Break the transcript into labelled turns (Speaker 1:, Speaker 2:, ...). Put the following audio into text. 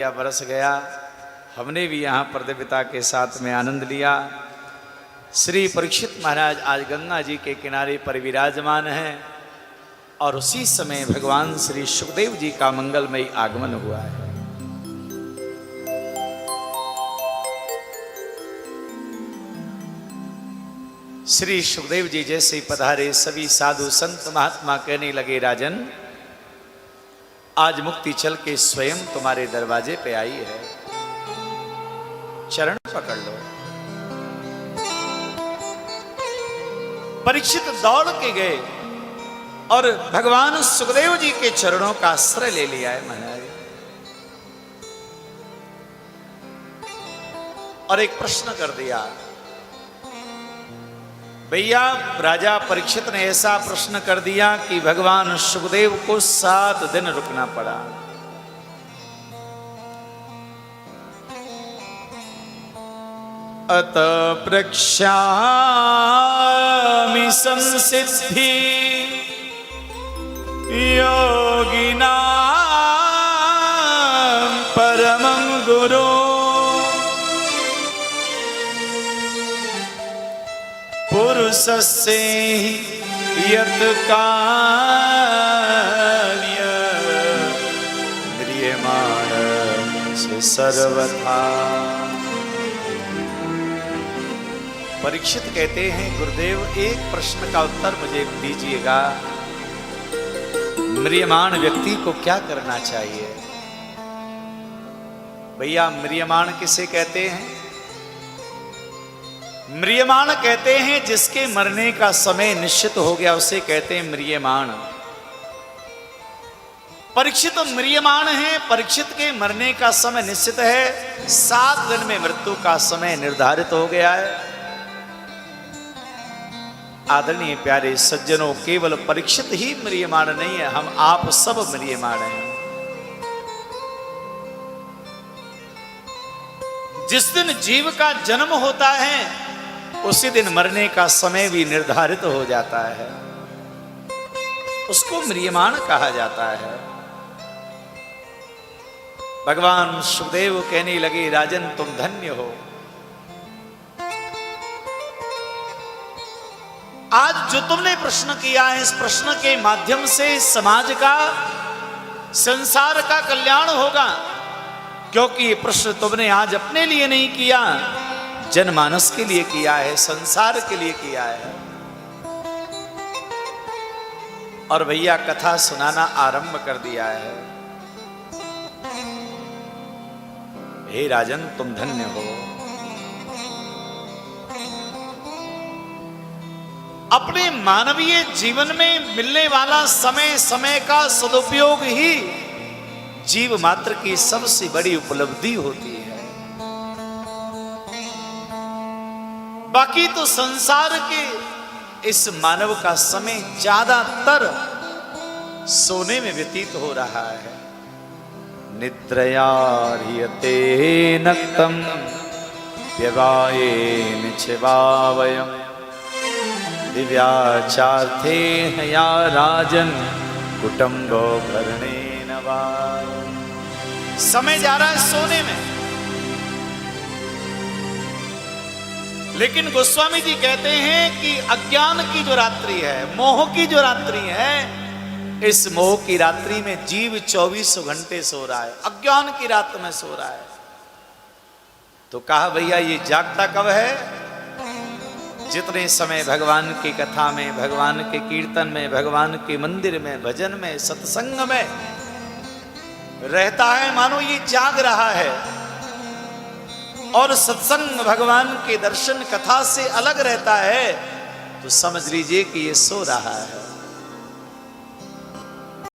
Speaker 1: या बरस गया। हमने भी यहाँ पर देवता के साथ में आनंद लिया। श्री परीक्षित महाराज आज गंगा जी के किनारे पर विराजमान हैं और उसी समय भगवान श्री सुखदेव जी का मंगलमय आगमन हुआ है। श्री सुखदेव जी जैसे पधारे सभी साधु संत महात्मा कहने लगे, राजन आज मुक्ति चल के स्वयं तुम्हारे दरवाजे पे आई है, चरण पकड़ लो। परीक्षित दौड़ के गए और भगवान सुखदेव जी के चरणों का आश्रय ले लिया है महाराज। और एक प्रश्न कर दिया, भैया राजा परीक्षित ने ऐसा प्रश्न कर दिया कि भगवान सुखदेव को 7 दिन रुकना पड़ा। अत प्रक्ष्यामि संसिद्धि योगिनां परमं गुरु पुरुषस्य यत् कार्य म्रियमाण से सर्वथा। परीक्षित कहते हैं, गुरुदेव एक प्रश्न का उत्तर मुझे दीजिएगा, म्रियमाण व्यक्ति को क्या करना चाहिए? भैया म्रियमाण किसे कहते हैं? म्रियमाण कहते हैं जिसके मरने का समय निश्चित हो गया, उसे कहते हैं म्रियमाण। परीक्षित म्रियमाण है, परीक्षित के मरने का समय निश्चित है, 7 दिन में मृत्यु का समय निर्धारित हो गया है। आदरणीय प्यारे सज्जनों, केवल परीक्षित ही म्रियमाण नहीं है, हम आप सब म्रियमाण हैं। जिस दिन जीव का जन्म होता है उसी दिन मरने का समय भी निर्धारित हो जाता है, उसको म्रियमाण कहा जाता है। भगवान सुखदेव कहने लगे, राजन तुम धन्य हो। आज जो तुमने प्रश्न किया है, इस प्रश्न के माध्यम से समाज का, संसार का कल्याण होगा, क्योंकि ये प्रश्न तुमने आज अपने लिए नहीं किया, जनमानस के लिए किया है, संसार के लिए किया है। और भैया कथा सुनाना आरंभ कर दिया है। हे राजन तुम धन्य हो। अपने मानवीय जीवन में मिलने वाला समय समय का सदुपयोग ही जीव मात्र की सबसे बड़ी उपलब्धि होती है। बाकी तो संसार के इस मानव का समय ज्यादातर सोने में व्यतीत हो रहा है। निद्रया ह्रियते नक्तम् व्यवायेन छिवावयम् दिव्याचार्थे या राजन कुटुंबो भरणेन वा। समय जा रहा है सोने में, लेकिन गोस्वामी जी कहते हैं कि अज्ञान की जो रात्रि है, मोह की जो रात्रि है, इस मोह की रात्रि में जीव 24 घंटे सो रहा है, अज्ञान की रात में सो रहा है। तो कहा भैया ये जागता कब है? जितने समय भगवान की कथा में, भगवान के कीर्तन में, भगवान के मंदिर में, भजन में, सत्संग में रहता है, मानो ये जाग रहा है। और सत्संग भगवान के दर्शन कथा से अलग रहता है, तो समझ लीजिए कि ये सो रहा है।